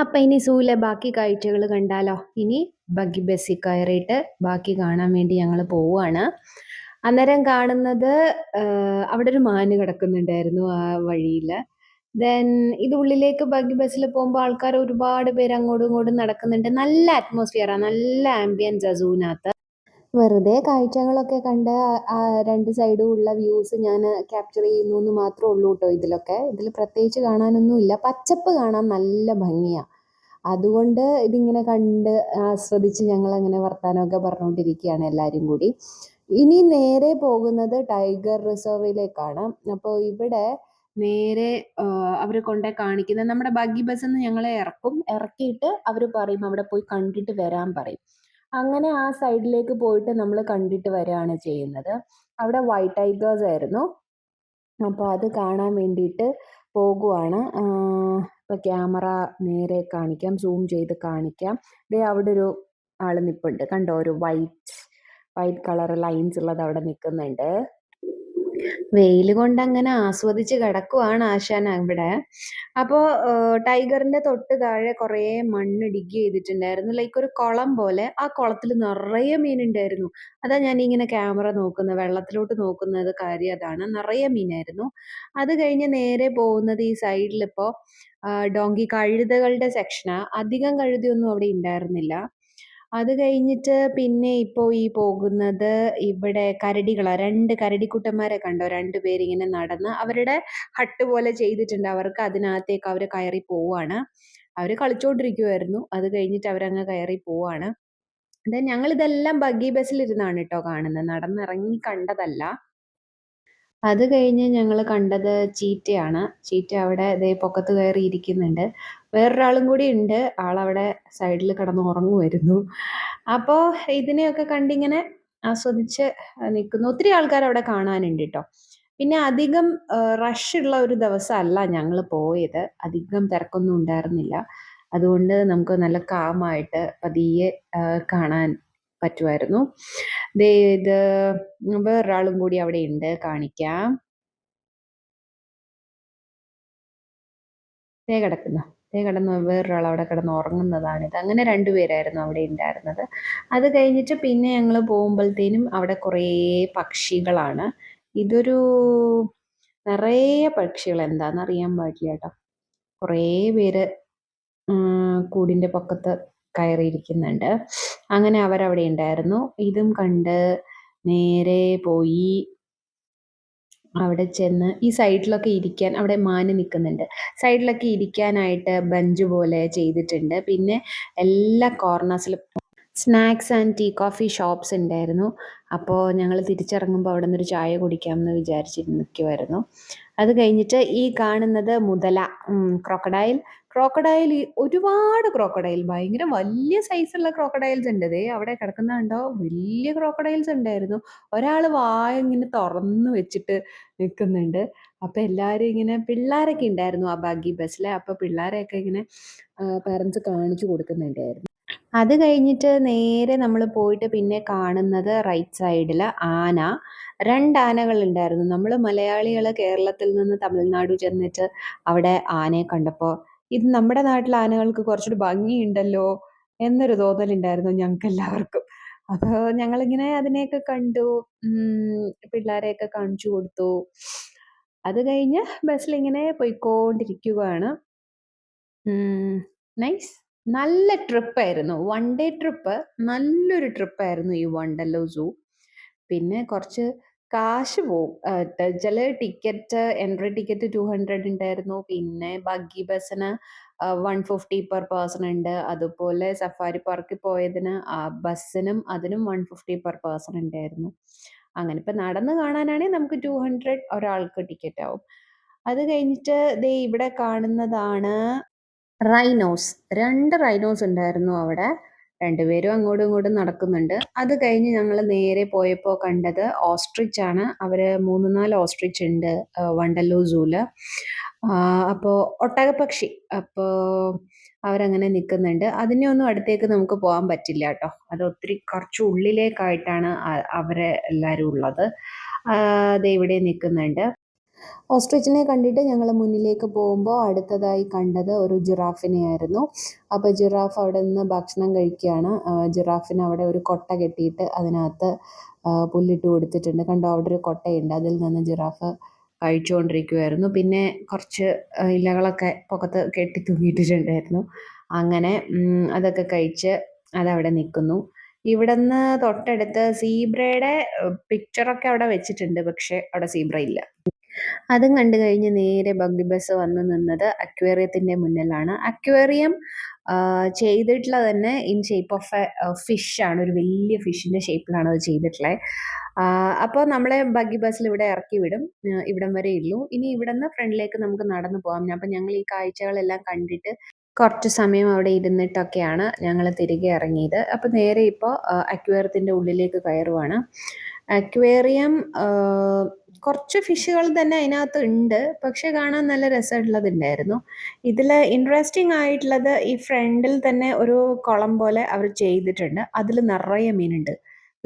അപ്പൊ ഇനി സൂവിലെ ബാക്കി കാഴ്ചകൾ കണ്ടാലോ? ഇനി ബഗ്ഗി ബസ്സിൽ കയറിയിട്ട് ബാക്കി കാണാൻ വേണ്ടി ഞങ്ങൾ പോവുകയാണ്. അന്നേരം കാണുന്നത് അവിടെ ഒരു മാന് കിടക്കുന്നുണ്ടായിരുന്നു ആ വഴിയിൽ. ദെൻ ഇത് ഉള്ളിലേക്ക് ബഗ്ഗി ബസ്സിൽ പോകുമ്പോൾ ആൾക്കാർ ഒരുപാട് പേര് അങ്ങോട്ടും ഇങ്ങോട്ടും നടക്കുന്നുണ്ട്. നല്ല അറ്റ്മോസ്ഫിയറാണ്, നല്ല ആംബിയൻസ് സൂവിനകത്ത്. വെറുതെ കാഴ്ചകളൊക്കെ കണ്ട് ആ രണ്ട് സൈഡും ഉള്ള വ്യൂസ് ഞാൻ ക്യാപ്ചർ ചെയ്യുന്നു എന്ന് മാത്രമേ ഉള്ളൂ കേട്ടോ. ഇതിൽ പ്രത്യേകിച്ച് കാണാനൊന്നുമില്ല. പച്ചപ്പ് കാണാൻ നല്ല ഭംഗിയാണ്. അതുകൊണ്ട് ഇതിങ്ങനെ കണ്ട് ആസ്വദിച്ച് ഞങ്ങളങ്ങനെ വർത്താനമൊക്കെ പറഞ്ഞുകൊണ്ടിരിക്കുകയാണ് എല്ലാവരും കൂടി. ഇനി നേരെ പോകുന്നത് ടൈഗർ റിസർവിലേക്കാണ്. അപ്പോൾ ഇവിടെ നേരെ അവർ കൊണ്ടേ കാണിക്കുന്നത് നമ്മുടെ ബഗ്ഗി ബസ്സിൽ നിന്ന് ഞങ്ങളെ ഇറക്കിയിട്ട് അവർ പറയും അവിടെ പോയി കണ്ടിട്ട് വരാൻ പറയും. അങ്ങനെ ആ സൈഡിലേക്ക് പോയിട്ട് നമ്മൾ കണ്ടിട്ട് വരികയാണ് ചെയ്യുന്നത്. അവിടെ വൈറ്റ് ടൈഗേഴ്സ് ആയിരുന്നു. അപ്പോൾ അത് കാണാൻ വേണ്ടിയിട്ട് പോകുവാണ്. ഇപ്പോൾ ക്യാമറ നേരെ കാണിക്കാം, സൂം ചെയ്ത് കാണിക്കാം. ദേ അവിടെ ഒരു ആൾ നിൽപ്പുണ്ട്, കണ്ടോ? ഒരു വൈറ്റ് കളർ ലൈൻസ് ഉള്ളത് അവിടെ നിൽക്കുന്നുണ്ട്. വെയിൽ കൊണ്ട് അങ്ങനെ ആസ്വദിച്ച് കിടക്കുവാണ് ആശാൻ ഇവിടെ. അപ്പോൾ ടൈഗറിന്റെ തൊട്ട് താഴെ കുറേ മണ്ണ് ഡിഗ് ചെയ്തിട്ടുണ്ടായിരുന്നു, ലൈക്ക് ഒരു കുളം പോലെ. ആ കുളത്തിൽ നിറയെ മീനുണ്ടായിരുന്നു. അതാ ഞാൻ ഇങ്ങനെ ക്യാമറ നോക്കുന്നത്, വെള്ളത്തിലോട്ട് നോക്കുന്നത് കാര്യം അതാണ്. നിറയെ മീനായിരുന്നു. അത് കഴിഞ്ഞ് നേരെ പോകുന്നത് ഈ സൈഡിൽ ഇപ്പോൾ ഡോങ്കി കഴുതകളുടെ സെക്ഷനാ. അധികം കഴുതയൊന്നും അവിടെ ഉണ്ടായിരുന്നില്ല. അത് കഴിഞ്ഞിട്ട് പിന്നെ ഇപ്പോൾ ഈ പോകുന്നത് ഇവിടെ കരടികളാണ്. 2 കരടിക്കുട്ടന്മാരെ കണ്ടോ? 2 പേരിങ്ങനെ നടന്ന് അവരുടെ ഹട്ട് പോലെ ചെയ്തിട്ടുണ്ട് അവർക്ക്. അതിനകത്തേക്ക് അവർ കയറി പോവാണ്. അവർ കളിച്ചോണ്ടിരിക്കുമായിരുന്നു. അത് കഴിഞ്ഞിട്ട് അവരങ്ങ് കയറി പോവാണ്. ഞങ്ങളിതെല്ലാം ബഗ്ഗി ബസ്സിലിരുന്നാണ് കേട്ടോ കാണുന്നത്, നടന്നിറങ്ങി കണ്ടതല്ല. അത് കഴിഞ്ഞ് ഞങ്ങൾ കണ്ടത് ചീറ്റയാണ്. ചീറ്റ അവിടെ ദേ പൊക്കത്ത് കയറി ഇരിക്കുന്നുണ്ട്. വേറൊരാളും കൂടി ഉണ്ട്, ആളവിടെ സൈഡിൽ കിടന്ന് ഉറങ്ങുമായിരുന്നു. അപ്പോൾ ഇതിനെയൊക്കെ കണ്ടിങ്ങനെ ആസ്വദിച്ച് നിൽക്കുന്നു. ഒത്തിരി ആൾക്കാർ അവിടെ കാണാനുണ്ട് കേട്ടോ. പിന്നെ അധികം റഷ് ഉള്ള ഒരു ദിവസമല്ല ഞങ്ങൾ പോയത്. അധികം തിരക്കൊന്നും ഉണ്ടായിരുന്നില്ല. അതുകൊണ്ട് നമുക്ക് നല്ല കാമായിട്ട് പതിയെ കാണാൻ പറ്റുമായിരുന്നു. ദേ ഇത് വേറൊരാളും കൂടി അവിടെ ഉണ്ട്, കാണിക്കാം. കിടന്ന് വേറൊരാൾ അവിടെ കിടന്ന് ഉറങ്ങുന്നതാണിത്. അങ്ങനെ 2 പേരായിരുന്നു അവിടെ ഉണ്ടായിരുന്നത്. അത് കഴിഞ്ഞിട്ട് പിന്നെ ഞങ്ങൾ പോകുമ്പോഴത്തേനും അവിടെ കുറേ പക്ഷികളാണ്. ഇതൊരു നിറയെ പക്ഷികൾ, എന്താണെന്ന് അറിയാൻ പാടില്ല കേട്ടോ. കുറേ പേര് കൂടിൻ്റെ പൊക്കത്ത് കയറിയിരിക്കുന്നുണ്ട്. അങ്ങനെ അവരവിടെ ഉണ്ടായിരുന്നു. ഇതും കണ്ട് നേരെ പോയി അവിടെ ചെന്ന് ഈ സൈഡിലൊക്കെ ഇരിക്കാൻ അവിടെ മാന് നിൽക്കുന്നുണ്ട്. സൈഡിലൊക്കെ ഇരിക്കാനായിട്ട് ബെഞ്ച് പോലെ ചെയ്തിട്ടുണ്ട്. പിന്നെ എല്ലാ കോർണേഴ്സിലും snacks and tea coffee shops ഉണ്ടായിരുന്നു. അപ്പോൾ ഞങ്ങൾ തിരിച്ചിറങ്ങുമ്പോൾ അവിടെ നിന്നൊരു ചായ കുടിക്കാമെന്ന് വിചാരിച്ചിട്ട് നിൽക്കുമായിരുന്നു. അത് കഴിഞ്ഞിട്ട് ഈ കാണുന്നത് മുതല, ക്രോക്കഡൈൽ. ഒരുപാട് ക്രോക്കഡൈൽ, ഭയങ്കര വലിയ സൈസുള്ള ക്രോക്കഡൈൽസ് ഉണ്ട്. ദേ അവിടെ കിടക്കുന്ന കണ്ടോ, വലിയ ക്രോക്കഡൈൽസ് ഉണ്ടായിരുന്നു. ഒരാൾ വായ ഇങ്ങനെ തുറന്നു വെച്ചിട്ട് നിൽക്കുന്നുണ്ട്. അപ്പോൾ എല്ലാവരും ഇങ്ങനെ, പിള്ളേരൊക്കെ ഉണ്ടായിരുന്നു ആ ബഗ്ഗി ബസ്സിൽ. അപ്പോൾ പിള്ളേരെയൊക്കെ ഇങ്ങനെ പാരൻസ് കാണിച്ചു കൊടുക്കുന്നുണ്ടായിരുന്നു. അത് കഴിഞ്ഞിട്ട് നേരെ നമ്മൾ പോയിട്ട് പിന്നെ കാണുന്നത് റൈറ്റ് സൈഡിൽ ആന. 2 ആനകൾ ഉണ്ടായിരുന്നു. നമ്മൾ മലയാളികൾ കേരളത്തിൽ നിന്ന് തമിഴ്നാട് ചെന്നിട്ട് അവിടെ ആനയെ കണ്ടപ്പോൾ ഇത് നമ്മുടെ നാട്ടിലെ ആനകൾക്ക് കുറച്ചുകൂടി ഭംഗിയുണ്ടല്ലോ എന്നൊരു തോന്നലുണ്ടായിരുന്നു ഞങ്ങൾക്ക് എല്ലാവർക്കും. അപ്പോൾ ഞങ്ങളിങ്ങനെ അതിനെയൊക്കെ കണ്ടു, പിള്ളേരെയൊക്കെ കാണിച്ചു കൊടുത്തു. അത് കഴിഞ്ഞ് ബസ്സിലിങ്ങനെ പോയിക്കൊണ്ടിരിക്കുകയാണ്. നൈസ്, നല്ല ട്രിപ്പായിരുന്നു. 1 ഡേ ട്രിപ്പ്, നല്ലൊരു ട്രിപ്പായിരുന്നു ഈ വണ്ടർലോ സൂ. പിന്നെ കുറച്ച് കാശ് പോവും. ചില എൻട്രി ടിക്കറ്റ് 200 ഉണ്ടായിരുന്നു. പിന്നെ ബഗ്ഗി ബസ്സിന് 150 പെർ പേഴ്സൺ ഉണ്ട്. അതുപോലെ സഫാരി പാർക്കിൽ പോയതിന് ബസ്സിനും അതിനും 150 പെർ പേഴ്സൺ ഉണ്ടായിരുന്നു. അങ്ങനെ ഇപ്പം നടന്ന് കാണാനാണെങ്കിൽ നമുക്ക് 200 ഒരാൾക്ക് ടിക്കറ്റ് ആവും. അത് കഴിഞ്ഞിട്ട് ദേ ഇവിടെ കാണുന്നതാണ് റൈനോസ്. 2 റൈനോസ് ഉണ്ടായിരുന്നു അവിടെ. 2 പേരും അങ്ങോട്ടും ഇങ്ങോട്ടും നടക്കുന്നുണ്ട്. അത് കഴിഞ്ഞ് ഞങ്ങൾ നേരെ പോയപ്പോൾ കണ്ടത് ഓസ്ട്രിച്ച് ആണ്. അവർ 3, 4 ഓസ്ട്രിച്ച് ഉണ്ട് വണ്ടർലോ സൂല്. അപ്പോൾ ഒട്ടകപ്പക്ഷി, അപ്പോൾ അവരങ്ങനെ നിൽക്കുന്നുണ്ട്. അതിനെയൊന്നും അടുത്തേക്ക് നമുക്ക് പോകാൻ പറ്റില്ല കേട്ടോ. അത് കുറച്ച് ഉള്ളിലേക്കായിട്ടാണ് അവരെ എല്ലാവരും ഉള്ളത്. ദേ ഇവിടെ നിൽക്കുന്നുണ്ട്. ഓസ്ട്രിച്ചിനെ കണ്ടിട്ട് ഞങ്ങൾ മുന്നിലേക്ക് പോകുമ്പോൾ അടുത്തതായി കണ്ടത് ഒരു ജിറാഫിനെയായിരുന്നു. അപ്പോൾ ജിറാഫ് അവിടെ നിന്ന് ഭക്ഷണം കഴിക്കുകയാണ്. ജിറാഫിന് അവിടെ ഒരു കൊട്ട കെട്ടിയിട്ട് അതിനകത്ത് പുല്ലിട്ട് കൊടുത്തിട്ടുണ്ട്. കണ്ടോ, അവിടെ ഒരു കൊട്ടയുണ്ട്, അതിൽ നിന്ന് ജിറാഫ് കഴിച്ചുകൊണ്ടിരിക്കുമായിരുന്നു. പിന്നെ കുറച്ച് ഇലകളൊക്കെ പൊക്കത്ത് കെട്ടി തൂങ്ങിയിട്ടിട്ടുണ്ടായിരുന്നു. അങ്ങനെ അതൊക്കെ കഴിച്ച് അതവിടെ നിൽക്കുന്നു. ഇവിടുന്ന് തൊട്ടടുത്ത് സീബ്രയുടെ പിക്ചറൊക്കെ അവിടെ വെച്ചിട്ടുണ്ട്, പക്ഷെ അവിടെ സീബ്ര ഇല്ല. അതും കണ്ടു കഴിഞ്ഞ് നേരെ ബഗ്ഗി ബസ് വന്ന് നിന്നത് അക്വേറിയത്തിൻ്റെ മുന്നിലാണ്. അക്വേറിയം ചെയ്തിട്ടുള്ളത് തന്നെ ഇൻ ഷേപ്പ് ഓഫ് എ ഫിഷാണ്. ഒരു വലിയ ഫിഷിൻ്റെ ഷേപ്പിലാണ് അത് ചെയ്തിട്ടുള്ളത്. അപ്പോൾ നമ്മളെ ബഗ്ഗി ബസ്സിൽ ഇവിടെ ഇറക്കി വിടും. ഇവിടം വരെ ഉള്ളൂ. ഇനി ഇവിടെ നിന്ന് ഫ്രണ്ടിലേക്ക് നമുക്ക് നടന്നു പോകാം. അപ്പം ഞങ്ങൾ ഈ കാഴ്ചകളെല്ലാം കണ്ടിട്ട് കുറച്ച് സമയം അവിടെ ഇരുന്നിട്ടൊക്കെയാണ് ഞങ്ങൾ തിരികെ ഇറങ്ങിയത്. അപ്പോൾ നേരെ ഇപ്പോൾ അക്വേറിയത്തിൻ്റെ ഉള്ളിലേക്ക് കയറുവാണ്. അക്വേറിയം കുറച്ച് ഫിഷുകൾ തന്നെ അതിനകത്ത് ഉണ്ട്, പക്ഷെ കാണാൻ നല്ല രസമുള്ളതുണ്ടായിരുന്നു. ഇതിൽ ഇൻട്രസ്റ്റിംഗ് ആയിട്ടുള്ളത് ഈ ഫ്രണ്ടിൽ തന്നെ ഒരു കുളം പോലെ അവർ ചെയ്തിട്ടുണ്ട്. അതിൽ നിറയെ മീനുണ്ട്,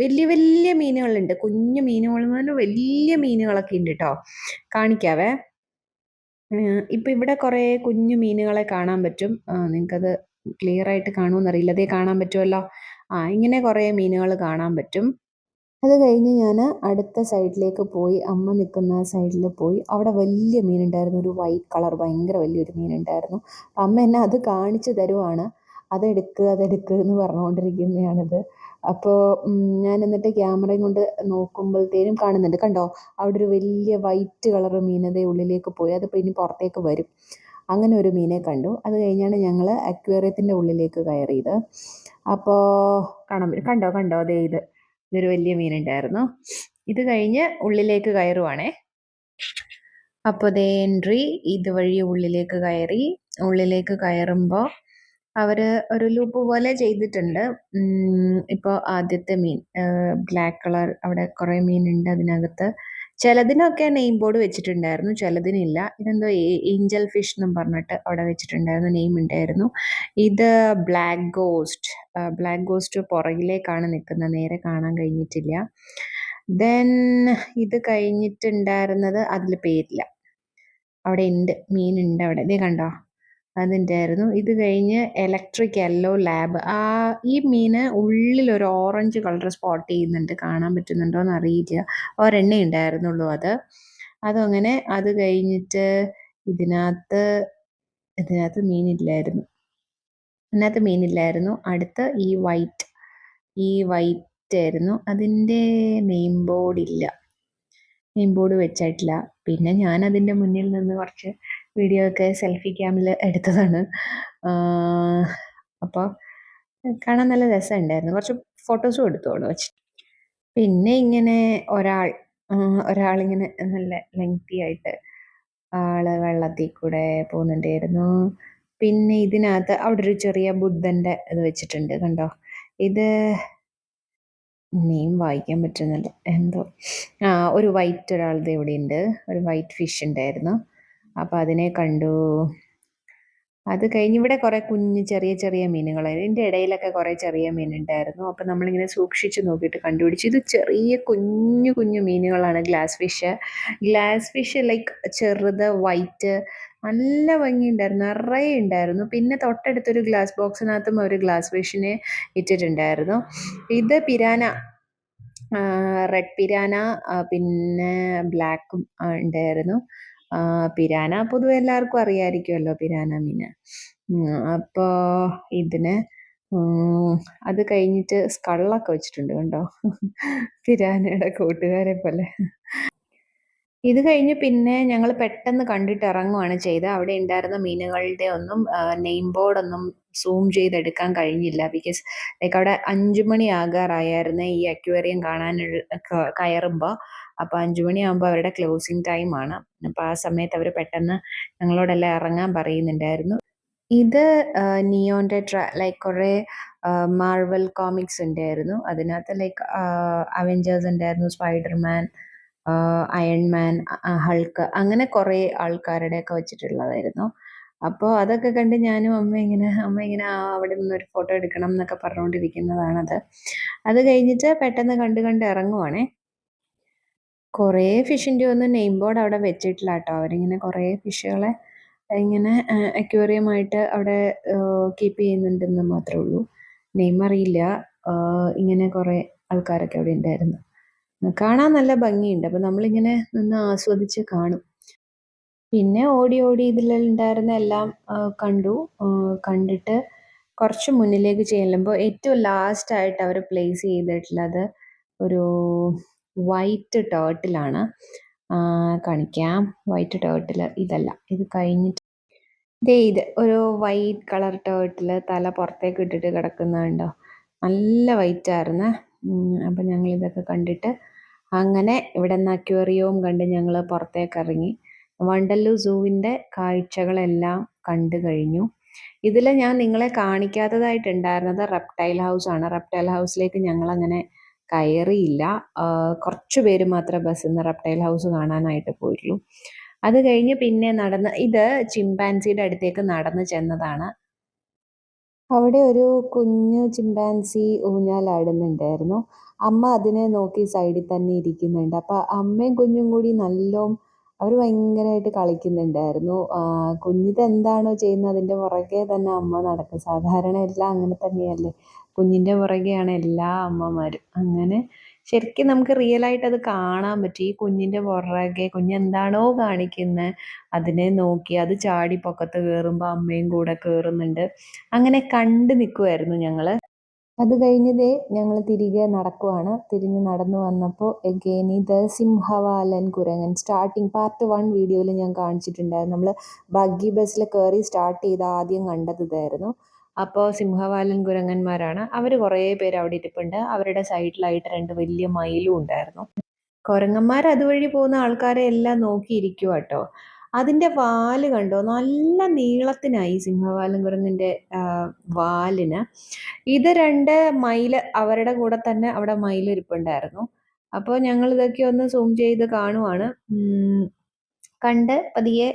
വലിയ വലിയ മീനുകളുണ്ട്. കുഞ്ഞു മീനുകൾ മുതൽ വലിയ മീനുകളൊക്കെ ഉണ്ട് കേട്ടോ. കാണിക്കാവേ. ഇപ്പം ഇവിടെ കുറേ കുഞ്ഞു മീനുകളെ കാണാൻ പറ്റും. നിങ്ങൾക്കത് ക്ലിയർ ആയിട്ട് കാണുമെന്നറിയില്ല. അതേ കാണാൻ പറ്റുമല്ലോ. ഇങ്ങനെ കുറേ മീനുകൾ കാണാൻ പറ്റും. അത് കഴിഞ്ഞ് ഞാൻ അടുത്ത സൈഡിലേക്ക് പോയി, അമ്മ നിൽക്കുന്ന സൈഡിൽ പോയി. അവിടെ വലിയ മീനുണ്ടായിരുന്നു, ഒരു വൈറ്റ് കളർ ഭയങ്കര വലിയൊരു മീനുണ്ടായിരുന്നു. അമ്മ എന്നെ അത് കാണിച്ചു തരുവാണ്. അതെടുക്ക് എന്ന് പറഞ്ഞുകൊണ്ടിരിക്കുന്നതാണിത്. അപ്പോൾ ഞാൻ എന്നിട്ട് ക്യാമറയും കൊണ്ട് നോക്കുമ്പോഴത്തേനും കാണുന്നുണ്ട്, കണ്ടോ, അവിടെ ഒരു വലിയ വൈറ്റ് കളർ മീൻ അതേ ഉള്ളിലേക്ക് പോയി. അതിപ്പോൾ ഇനി പുറത്തേക്ക് വരും. അങ്ങനെ ഒരു മീനെ കണ്ടു. അത് കഴിഞ്ഞാണ് ഞങ്ങൾ അക്വേറിയത്തിൻ്റെ ഉള്ളിലേക്ക് കയറിയത്. അപ്പോൾ കണ്ടോ അതേ ഇതൊരു വലിയ മീനുണ്ടായിരുന്നു. ഇത് കഴിഞ്ഞ് ഉള്ളിലേക്ക് കയറുവാണേ. അപ്പോൾ ദേ എൻട്രി ഇതുവഴി ഉള്ളിലേക്ക് കയറി. ഉള്ളിലേക്ക് കയറുമ്പോൾ അവർ ഒരു ലൂപ്പ് പോലെ ചെയ്തിട്ടുണ്ട്. ഇപ്പോൾ ആദ്യത്തെ മീൻ ബ്ലാക്ക് കളർ, അവിടെ കുറേ മീനുണ്ട് അതിനകത്ത്. ചിലതിനൊക്കെ നെയിം ബോർഡ് വെച്ചിട്ടുണ്ടായിരുന്നു, ചിലതിനില്ല. ഇതെന്തോ ഏഞ്ചൽ ഫിഷ് എന്നും പറഞ്ഞിട്ട് അവിടെ വെച്ചിട്ടുണ്ടായിരുന്നു, നെയിം ഉണ്ടായിരുന്നു. ഇത് ബ്ലാക്ക് ഗോസ്റ്റ് പുറകിലേക്കാണ് നിൽക്കുന്നത്, നേരെ കാണാൻ കഴിഞ്ഞിട്ടില്ല. ദെൻ ഇത് കഴിഞ്ഞിട്ടുണ്ടായിരുന്നത് അതിൽ പേരില്ല, അവിടെ ഉണ്ട്, മീനുണ്ട് അവിടെ, ഇതേ കണ്ടോ, അതുണ്ടായിരുന്നു. ഇത് കഴിഞ്ഞ് ഇലക്ട്രിക് യെല്ലോ ലാബ്. ഈ മീന് ഉള്ളിലൊരു ഓറഞ്ച് കളർ സ്പോട്ട് ചെയ്യുന്നുണ്ട്, കാണാൻ പറ്റുന്നുണ്ടോ എന്ന് അറിയില്ല. ഒരെണ്ണേ ഉണ്ടായിരുന്നുള്ളൂ അതങ്ങനെ. അത് കഴിഞ്ഞിട്ട് ഇതിനകത്ത് മീനില്ലായിരുന്നു. അടുത്ത് ഈ വൈറ്റ് ആയിരുന്നു. അതിൻ്റെ നെയിം ബോർഡ് വെച്ചിട്ടില്ല. പിന്നെ ഞാൻ അതിൻ്റെ മുന്നിൽ നിന്ന് കുറച്ച് വീഡിയോ ഒക്കെ സെൽഫി ക്യാമിൽ എടുത്തതാണ്. അപ്പോൾ കാണാൻ നല്ല രസമുണ്ടായിരുന്നു. കുറച്ച് ഫോട്ടോസും എടുത്തോളൂ വെച്ച്. പിന്നെ ഇങ്ങനെ ഒരാളിങ്ങനെ നല്ല ലെങ്തി ആയിട്ട് ആള് വെള്ളത്തിൽ കൂടെ പോകുന്നുണ്ടായിരുന്നു. പിന്നെ ഇതിനകത്ത് അവിടെ ഒരു ചെറിയ ബുദ്ധൻ്റെ ഇത് വെച്ചിട്ടുണ്ട്, കണ്ടോ. ഇത് നെയിം വായിക്കാൻ പറ്റുന്നില്ല, എന്തോ ഒരു വൈറ്റ് ഒരാളുടെ ഇവിടെ ഉണ്ട്, ഒരു വൈറ്റ് ഫിഷ് ഉണ്ടായിരുന്നു. അപ്പോൾ അതിനെ കണ്ടു. അത് കഴിഞ്ഞ് ഇവിടെ കുറേ കുഞ്ഞ് ചെറിയ ചെറിയ മീനുകളായിരുന്നു. ഇതിൻ്റെ ഇടയിലൊക്കെ കുറേ ചെറിയ മീനുണ്ടായിരുന്നു. അപ്പോൾ നമ്മളിങ്ങനെ സൂക്ഷിച്ച് നോക്കിയിട്ട് കണ്ടുപിടിച്ചു, ഇത് ചെറിയ കുഞ്ഞു കുഞ്ഞു മീനുകളാണ്, ഗ്ലാസ് ഫിഷ് ലൈക്ക് ചെറുത് വൈറ്റ്, നല്ല ഭംഗിയുണ്ടായിരുന്നു, നിറയെ ഉണ്ടായിരുന്നു. പിന്നെ തൊട്ടടുത്തൊരു ഗ്ലാസ് ബോക്സിനകത്തും ഒരു ഗ്ലാസ് ഫിഷിനെ ഇട്ടിട്ടുണ്ടായിരുന്നു. ഇത് പിരാന, റെഡ് പിരാന, പിന്നെ ബ്ലാക്കും ഉണ്ടായിരുന്നു. പിരാന പൊതുവെ എല്ലാവർക്കും അറിയാമായിരിക്കുമല്ലോ, പിരാന മീൻ. അപ്പോൾ ഇതിന് അത് കഴിഞ്ഞിട്ട് സ്കള്ളൊക്കെ വെച്ചിട്ടുണ്ട്, കണ്ടോ, പിരാനയുടെ കൂട്ടുകാരെ പോലെ. ഇത് കഴിഞ്ഞ് പിന്നെ ഞങ്ങൾ പെട്ടെന്ന് കണ്ടിട്ട് ഇറങ്ങുവാണ് ചെയ്തത്. അവിടെ ഉണ്ടായിരുന്ന മീനുകളുടെ ഒന്നും നെയിം ബോർഡൊന്നും സൂം ചെയ്തെടുക്കാൻ കഴിഞ്ഞില്ല. ബിക്കോസ് ലൈക്ക് അവിടെ 5 മണി ആകാറായിരുന്നു ഈ അക്വേറിയം കയറുമ്പോൾ. അപ്പോൾ 5 മണിയാകുമ്പോൾ അവരുടെ ക്ലോസിങ് ടൈമാണ്. അപ്പോൾ ആ സമയത്ത് അവർ പെട്ടെന്ന് ഞങ്ങളോടെല്ലാം ഇറങ്ങാൻ പറയുന്നുണ്ടായിരുന്നു. ഇത് നിയോൻ്റെ ലൈക്ക് കുറേ മാർവൽ കോമിക്സ് ഉണ്ടായിരുന്നു. അതിനകത്ത് ലൈക്ക് അവെഞ്ചേഴ്സ് ഉണ്ടായിരുന്നു, സ്പൈഡർമാൻ, അയൺമാൻ, ഹൾക്ക്, അങ്ങനെ കുറേ ആൾക്കാരുടെയൊക്കെ വെച്ചിട്ടുള്ളതായിരുന്നു. അപ്പോൾ അതൊക്കെ കണ്ട് ഞാനും അമ്മ ഇങ്ങനെ അവിടെ നിന്നൊരു ഫോട്ടോ എടുക്കണം എന്നൊക്കെ പറഞ്ഞുകൊണ്ടിരിക്കുന്നതാണത്. അത് കഴിഞ്ഞിട്ട് പെട്ടെന്ന് കണ്ട് ഇറങ്ങുവാണേ. കുറേ ഫിഷിൻ്റെ ഒന്നും നെയിം ബോർഡ് അവിടെ വെച്ചിട്ടില്ല കേട്ടോ. അവരിങ്ങനെ കുറേ ഫിഷുകളെ ഇങ്ങനെ അക്വേറിയമായിട്ട് അവിടെ കീപ്പ് ചെയ്യുന്നുണ്ടെന്ന് മാത്രമേ ഉള്ളൂ. നെയിം അറിയില്ല. ഇങ്ങനെ കുറേ ആൾക്കാരൊക്കെ അവിടെ ഉണ്ടായിരുന്നു. കാണാൻ നല്ല ഭംഗിയുണ്ട്. അപ്പം നമ്മളിങ്ങനെ നിന്ന് ആസ്വദിച്ച് കാണും. പിന്നെ ഓടി ഓടി ഇതിലുണ്ടായിരുന്ന എല്ലാം കണ്ടു. കണ്ടിട്ട് കുറച്ച് മുന്നിലേക്ക് ചെല്ലുമ്പോൾ ഏറ്റവും ലാസ്റ്റായിട്ട് അവർ പ്ലേസ് ചെയ്തിട്ടുള്ളത് ഒരു വൈറ്റ് ടേർട്ടിലാണ്. കാണിക്കാം. വൈറ്റ് ടേർട്ടിൽ ഇതല്ല, ഇത് കഴിഞ്ഞിട്ട് ഇത് ഒരു വൈറ്റ് കളർ ടേർട്ടിൽ തല പുറത്തേക്ക് ഇട്ടിട്ട് കിടക്കുന്നത് കണ്ടോ. നല്ല വൈറ്റായിരുന്നു. അപ്പം ഞങ്ങൾ ഇതൊക്കെ കണ്ടിട്ട് അങ്ങനെ ഇവിടെ നിന്ന് അക്വേറിയവും കണ്ട് ഞങ്ങൾ പുറത്തേക്ക് ഇറങ്ങി. വണ്ടല്ലൂർ സൂവിൻ്റെ കാഴ്ചകളെല്ലാം കണ്ടു കഴിഞ്ഞു. ഇതിൽ ഞാൻ നിങ്ങളെ കാണിക്കാത്തതായിട്ടുണ്ടായിരുന്നത് റെപ്റ്റൈൽ ഹൗസ് ആണ്. റെപ്റ്റൈൽ ഹൗസിലേക്ക് ഞങ്ങളങ്ങനെ കയറിയില്ല. കുറച്ച് പേര് മാത്രമേ ബസ്സിൽ നിന്ന് റെപ്റ്റൈൽ ഹൗസ് കാണാനായിട്ട് പോയിട്ടുള്ളൂ. അത് കഴിഞ്ഞ് പിന്നെ ഇത് ചിമ്പാൻസിയുടെ അടുത്തേക്ക് നടന്ന് ചെന്നതാണ്. അവിടെ ഒരു കുഞ്ഞു ചിമ്പാൻസി ഊഞ്ഞാലാടുന്നുണ്ടായിരുന്നു. അമ്മ അതിനെ നോക്കി സൈഡിൽ തന്നെ ഇരിക്കുന്നുണ്ട്. അപ്പോൾ അമ്മയും കുഞ്ഞും കൂടി അവർ ഭയങ്കരമായിട്ട് കളിക്കുന്നുണ്ടായിരുന്നു. കുഞ്ഞിത് എന്താണോ ചെയ്യുന്നത് അതിൻ്റെ പുറകെ തന്നെ അമ്മ നടക്കും. സാധാരണ എല്ലാം അങ്ങനെ തന്നെയല്ലേ, കുഞ്ഞിൻ്റെ പുറകെയാണ് എല്ലാ അമ്മമാരും. അങ്ങനെ ശരിക്കും നമുക്ക് റിയലായിട്ട് അത് കാണാൻ പറ്റും. ഈ കുഞ്ഞിൻ്റെ പുറകെ കുഞ്ഞെന്താണോ കാണിക്കുന്നത് അതിനെ നോക്കി അത് ചാടി പൊക്കത്ത് കയറുമ്പോൾ അമ്മയും കൂടെ കയറുന്നുണ്ട്. അങ്ങനെ കണ്ടു നിൽക്കുമായിരുന്നു ഞങ്ങൾ. അത് കഴിഞ്ഞതേ ഞങ്ങൾ തിരികെ നടക്കുവാണ്. തിരിഞ്ഞ് നടന്നു വന്നപ്പോൾ എഗെയിൻ ഇത് സിംഹവാലൻ കുരങ്ങൻ സ്റ്റാർട്ടിങ് പാർട്ട് 1 വീഡിയോയിൽ ഞാൻ കാണിച്ചിട്ടുണ്ടായിരുന്നു. നമ്മൾ ബഗ്ഗി ബസ്സിൽ കയറി സ്റ്റാർട്ട് ചെയ്ത് ആദ്യം കണ്ടത് ഇതായിരുന്നു. അപ്പോൾ സിംഹവാലൻ കുരങ്ങന്മാരാണ്. അവർ കുറേ പേര് അവിടെ ഇരിപ്പുണ്ട്. അവരുടെ സൈഡിലായിട്ട് 2 വലിയ മയിലും ഉണ്ടായിരുന്നു. കുരങ്ങന്മാർ അതുവഴി പോകുന്ന ആൾക്കാരെ എല്ലാം നോക്കിയിരിക്കുക കേട്ടോ. അതിൻ്റെ വാല് കണ്ടോ, നല്ല നീളത്തിനായി സിംഹവാലൻ കുരങ്ങിൻ്റെ വാലിന്. ഇത് 2 മയിൽ അവരുടെ കൂടെ തന്നെ അവിടെ മയിലിരിപ്പുണ്ടായിരുന്നു. അപ്പോൾ ഞങ്ങൾ ഇതൊക്കെ ഒന്ന് സൂം ചെയ്ത് കാണുവാണ്. കണ്ട് പതിയെ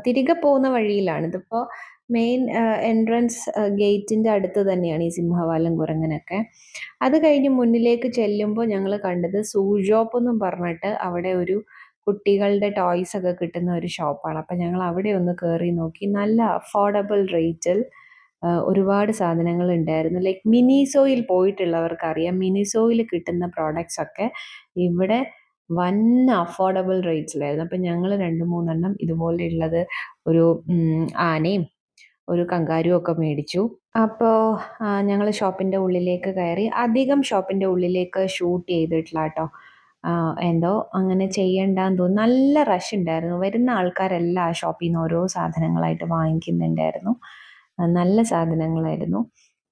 തിരികെ പോകുന്ന വഴിയിലാണ്. ഇതിപ്പോൾ മെയിൻ എൻട്രൻസ് ഗേറ്റിൻ്റെ അടുത്ത് തന്നെയാണ് ഈ സിംഹവാലൻ കുരങ്ങനൊക്കെ. അത് കഴിഞ്ഞ് മുന്നിലേക്ക് ചെല്ലുമ്പോൾ ഞങ്ങൾ കണ്ടത് സൂ ഷോപ്പ് എന്നും പറഞ്ഞിട്ട് അവിടെ ഒരു കുട്ടികളുടെ ടോയ്സ് ഒക്കെ കിട്ടുന്ന ഒരു ഷോപ്പാണ്. അപ്പം ഞങ്ങൾ അവിടെ ഒന്ന് കയറി നോക്കി. നല്ല അഫോർഡബിൾ റേറ്റിൽ ഒരുപാട് സാധനങ്ങൾ ഉണ്ടായിരുന്നു. ലൈക്ക് മിനിസോയിൽ പോയിട്ടുള്ളവർക്കറിയാം, മിനിസോയിൽ കിട്ടുന്ന പ്രോഡക്റ്റ്സ് ഒക്കെ ഇവിടെ വൻ അഫോർഡബിൾ റേറ്റ്സിലായിരുന്നു. അപ്പം ഞങ്ങൾ 2-3 എണ്ണം ഇതുപോലെയുള്ളത് ഒരു ആനയും ഒരു കങ്കാരുവും ഒക്കെ മേടിച്ചു. അപ്പോൾ ഞങ്ങൾ ഷോപ്പിൻ്റെ ഉള്ളിലേക്ക് കയറി. അധികം ഷോപ്പിൻ്റെ ഉള്ളിലേക്ക് ഷൂട്ട് ചെയ്തിട്ടില്ല കേട്ടോ. എന്തോ അങ്ങനെ ചെയ്യണ്ടെന്ന് തോന്നുന്നു. നല്ല റഷ് ഉണ്ടായിരുന്നു. വരുന്ന ആൾക്കാരെല്ലാം ആ ഷോപ്പിൽ നിന്ന് ഓരോ സാധനങ്ങളായിട്ട് വാങ്ങിക്കുന്നുണ്ടായിരുന്നു. നല്ല സാധനങ്ങളായിരുന്നു.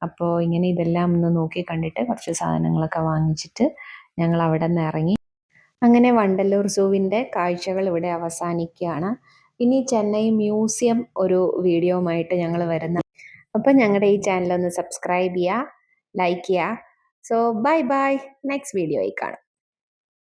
അപ്പോൾ ഇങ്ങനെ ഇതെല്ലാം ഒന്ന് നോക്കി കണ്ടിട്ട് കുറച്ച് സാധനങ്ങളൊക്കെ വാങ്ങിച്ചിട്ട് ഞങ്ങൾ അവിടെ നിന്ന് ഇറങ്ങി. അങ്ങനെ വണ്ടല്ലൂർ സൂവിൻ്റെ കാഴ്ചകൾ ഇവിടെ അവസാനിക്കുകയാണ്. ഇനി ചെന്നൈ മ്യൂസിയം ഒരു വീഡിയോയുമായിട്ട് ഞങ്ങൾ വരുന്ന. അപ്പം ഞങ്ങളുടെ ഈ ചാനൽ ഒന്ന് സബ്സ്ക്രൈബ് ചെയ്യുക, ലൈക്ക് ചെയ്യുക. സോ ബൈ ബൈ, നെക്സ്റ്റ് വീഡിയോയിൽ കാണാം.